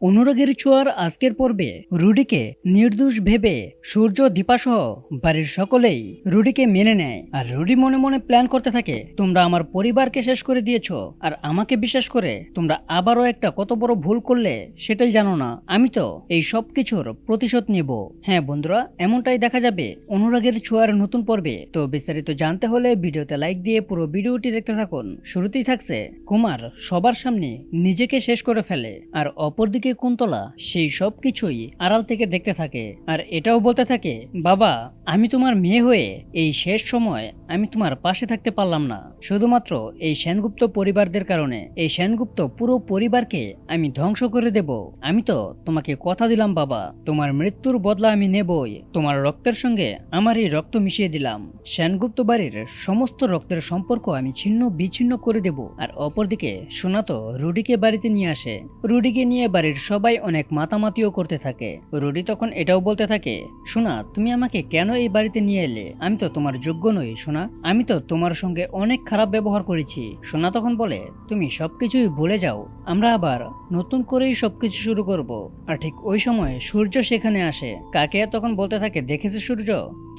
অনুরাগের ছোঁয়ার আজকের পর্বে রুডিকে নির্দোষ ভেবে সূর্য দীপাসহ বাড়ির সকলেই রুডিকে মেনে নেয়। আর রুডি মনে মনে প্ল্যান করতে থাকে, তোমরা আমার পরিবারকে শেষ করে দিয়েছ, আর আমাকে বিশ্বাস করে তোমরা আবারও একটা কত বড় ভুল করলে সেটাই জানো না। আমি তো এই সব কিছুর প্রতিশোধ নিব। হ্যাঁ বন্ধুরা, এমনটাই দেখা যাবে অনুরাগের ছোঁয়ার নতুন পর্বে। তো বিস্তারিত জানতে হলে ভিডিওতে লাইক দিয়ে পুরো ভিডিওটি দেখতে থাকুন। শুরুতেই থাকছে কুমার সবার সামনে নিজেকে শেষ করে ফেলে, আর অপরদিকে কুন্তলা সেই সব কিছুই আড়াল থেকে দেখতে থাকে, আর এটাও বলতে থাকে, বাবা আমি তোমার মেয়ে হয়ে এই শেষ সময় আমি তোমার পাশে থাকতে পারলাম না, শুধুমাত্র এই সেনগুপ্ত পরিবারদের কারণে। এই সেনগুপ্ত পুরো পরিবারকে আমি ধ্বংস করে দেব। আমি তো তোমাকে কথা দিলাম বাবা, তোমার মৃত্যুর বদলা আমি নেবই। তোমার রক্তের সঙ্গে আমার এই রক্ত মিশিয়ে দিলাম। সেনগুপ্ত বাড়ির সমস্ত রক্তের সম্পর্ক আমি ছিন্ন বিচ্ছিন্ন করে দেব। আর অপরদিকে সোনা তো রুডিকে বাড়িতে নিয়ে আসে। রুডিকে নিয়ে বাড়ির সবাই অনেক মাতামাতিও করতে থাকে। রুডি তখন এটাও বলতে থাকে, সোনা তুমি আমাকে কেন এই বাড়িতে নিয়ে এলে? আমি তো তোমার যোগ্য নই সোনা, আমি তো তোমার সঙ্গে অনেক খারাপ ব্যবহার করেছি। সোনা তখন বলে, তুমি সবকিছুই ভুলে যাও, আমরা আবার নতুন করেই সবকিছু শুরু করব। আর ঠিক ওই সময় সূর্য সেখানে আসে। কাকেয়া তখন বলতে থাকে, দেখেছে সূর্য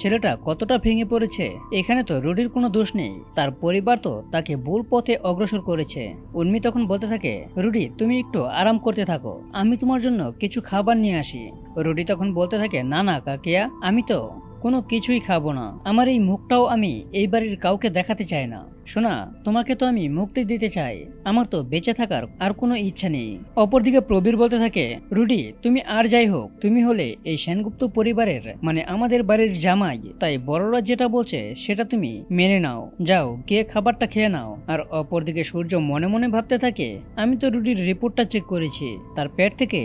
ছেলেটা কতটা ভেঙে পড়েছে। এখানে তো রুডির কোনো দোষ নেই, তার পরিবার তো তাকে ভুল পথে অগ্রসর করেছে। উর্মি তখন বলতে থাকে, রুডি তুমি একটু আরাম করতে থাকো, আমি তোমার জন্য কিছু খাবার নিয়ে আসি। রুডি তখন বলতে থাকে, না না কাকিয়া, আমি তো কোনো কিছুই খাবো না, আমার এই মুখটাও আমি এই বাড়ির কাউকে দেখাতে চাই না। শোনা, তোমাকে তো আমি মুক্তি দিতে চাই, আমার তো বেঁচে থাকার আর কোনো ইচ্ছা নেই। অপরদিকে প্রবীর বলতে থাকে, রুডি তুমি আর যাই হোক, তুমি হলে এই সেনগুপ্ত পরিবারের মানে আমাদের বাড়ির জামাই, তাই বড়রা যেটা বলছে সেটা তুমি মেনে নাও, যাও গিয়ে খাবারটা খেয়ে নাও। আর অপরদিকে সূর্য মনে মনে ভাবতে থাকে, আমি তো রুডির রিপোর্টটা চেক করেছি, তার পেট থেকে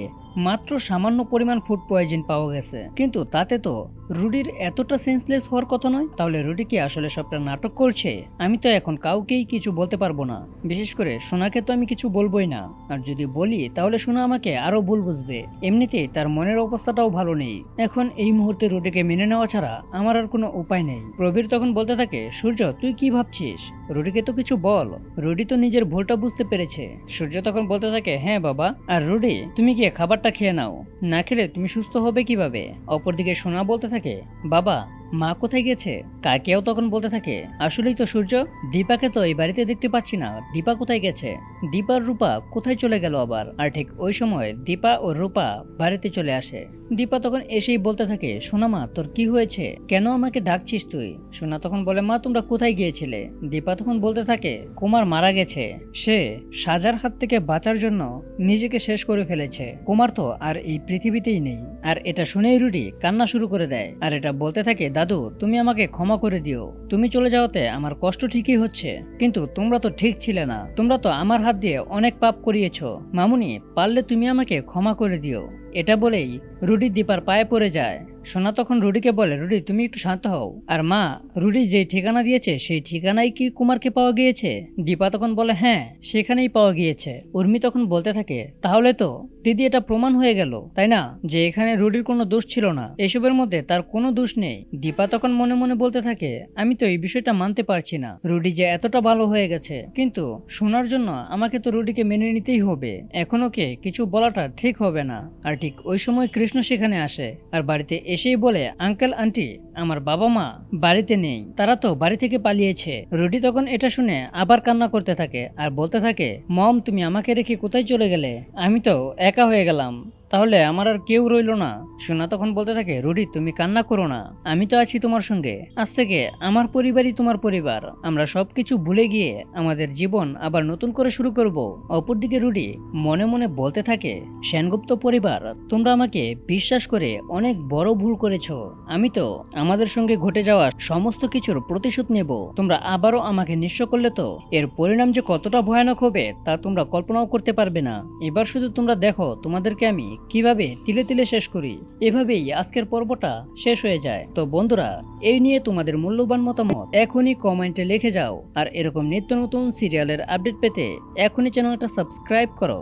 মাত্র সামান্য পরিমাণ ফুড পয়জন পাওয়া গেছে, কিন্তু তাতে তো রুডির এতটা সেন্সলেস হওয়ার কথা নয়। তাহলে রুডি কি আসলে সবটা নাটক করছে? আমি তো এখন কাউকেই কিছু বলতে পারবো না, বিশেষ করে সোনাকে তো আমি কিছু বলবোই না। আর যদি বলি তাহলে সোনা আমাকে আরো ভুল বুঝবে। এমনিতেই তার মনের অবস্থাটাও ভালো নেই, এখন এই মুহূর্তে রুডিকে মেনে নেওয়া ছাড়া আমার আর কোনো উপায় নেই। প্রবীর তখন বলতে থাকে, সূর্য তুই কি ভাবছিস? রুডিকে তো কিছু বল, রুডি তো নিজের ভুলটা বুঝতে পেরেছে। সূর্য তখন বলতে থাকে, হ্যাঁ বাবা। আর রুডি তুমি গিয়ে খাবারটা খেয়ে নাও, না খেলে তুমি সুস্থ হবে কিভাবে? অপরদিকে সোনা বলতে থাকে, বাবা মা কোথায় গেছে? কাকেও তখন বলতে থাকে, আসলেই তো সূর্য, দীপাকে তো এই বাড়িতে দেখতে পাচ্ছি না, দীপা কোথায় গেছে? দীপার রূপা কোথায় চলে গেল আবার? আর ঠিক ওই সময় দীপা ও রূপা বাড়িতে চলে আসে। দীপা তখন এসেই বলতে থাকে, সোনা মা তোর কি হয়েছে, কেন আমাকে ডাকছিস তুই? সোনা তখন বলে, মা তোমরা কোথায় গিয়েছিলে? দীপা তখন বলতে থাকে, কুমার মারা গেছে, সে সাজার হাত থেকে বাঁচার জন্য নিজেকে শেষ করে ফেলেছে, কুমার তো আর এই পৃথিবীতেই নেই। আর এটা শুনেই রুডি কান্না শুরু করে দেয়, আর এটা বলতে থাকে, দাদু তুমি আমাকে ক্ষমা করে দিও, তুমি চলে যাওয়াতে আমার কষ্ট ঠিকই হচ্ছে, কিন্তু তোমরা তো ঠিক ছিলে না, তোমরা তো আমার হাত দিয়ে অনেক পাপ করিয়েছো, মামুনি পারলে তুমি আমাকে ক্ষমা করে দিও। এটা বলেই রুডি দীপার পায়ে পড়ে যায়। সোনা তখন রুডিকে বলে, রুডি তুমি একটু শান্ত হও। আর মা, রুডি যে ঠিকানা দিয়েছে সেই ঠিকানায় কি কুমারকে পাওয়া গিয়েছে? দীপা তখন বলে, হ্যাঁ সেখানেই পাওয়া গিয়েছে। উর্মি তখন বলতে থাকে, তাহলে তো দিদি এটা প্রমাণ হয়ে গেল তাই না, যে এখানে রুডির কোনো দোষ ছিল না, এসবের মধ্যে তার কোনো দোষ নেই। দীপা তখন মনে মনে বলতে থাকে, আমি তো এই বিষয়টা মানতে পারছি না, রুডি যে এতটা ভালো হয়ে গেছে, কিন্তু শোনার জন্য আমাকে তো রুডিকে মেনে নিতেই হবে, এখন ওকে কিছু বলাটা ঠিক হবে না। আর ঠিক ওই সময় কৃষ্ণ সেখানে আসে, আর বাড়িতে এসেই বলে, আঙ্কেল আন্টি আমার বাবা মা বাড়িতে নেই, তারা তো বাড়ি থেকে পালিয়েছে। রুডি তখন এটা শুনে আবার কান্না করতে থাকে, আর বলতে থাকে, মম তুমি আমাকে রেখে কোথায় চলে গেলে? আমি তো একা হয়ে গেলাম, তাহলে আমার আর কেউ রইলো না। সোনা তখন বলতে থাকে, রুডি তুমি কান্না করো না, আমি তো আছি তোমার সঙ্গে, আজ থেকে আমার পরিবারই তোমার পরিবার, আমরা সবকিছু ভুলে গিয়ে আমাদের জীবন আবার নতুন করে শুরু করব। অপরদিকে রুডি মনে মনে বলতে থাকে, সেনগুপ্ত পরিবার তোমরা আমাকে বিশ্বাস করে অনেক বড় ভুল করেছো, আমি তো আমাদের সঙ্গে ঘটে যাওয়া সমস্ত কিছুর প্রতিশোধ নেব, তোমরা আবারও আমাকে নিঃস্ব করলে তো এর পরিণাম যে কতটা ভয়ানক হবে তা তোমরা কল্পনাও করতে পারবে না। এবার শুধু তোমরা দেখো তোমাদেরকে আমি কিভাবে তিলে তিলে শেষ করি। এভাবেই আজকের পর্বটা শেষ হয়ে যায়। তো বন্ধুরা, এই নিয়ে তোমাদের মূল্যবান মতামত এখনই কমেন্টে লিখে যাও, আর এরকম নিত্য নতুন সিরিয়ালের আপডেট পেতে এখনই চ্যানেলটা সাবস্ক্রাইব করো।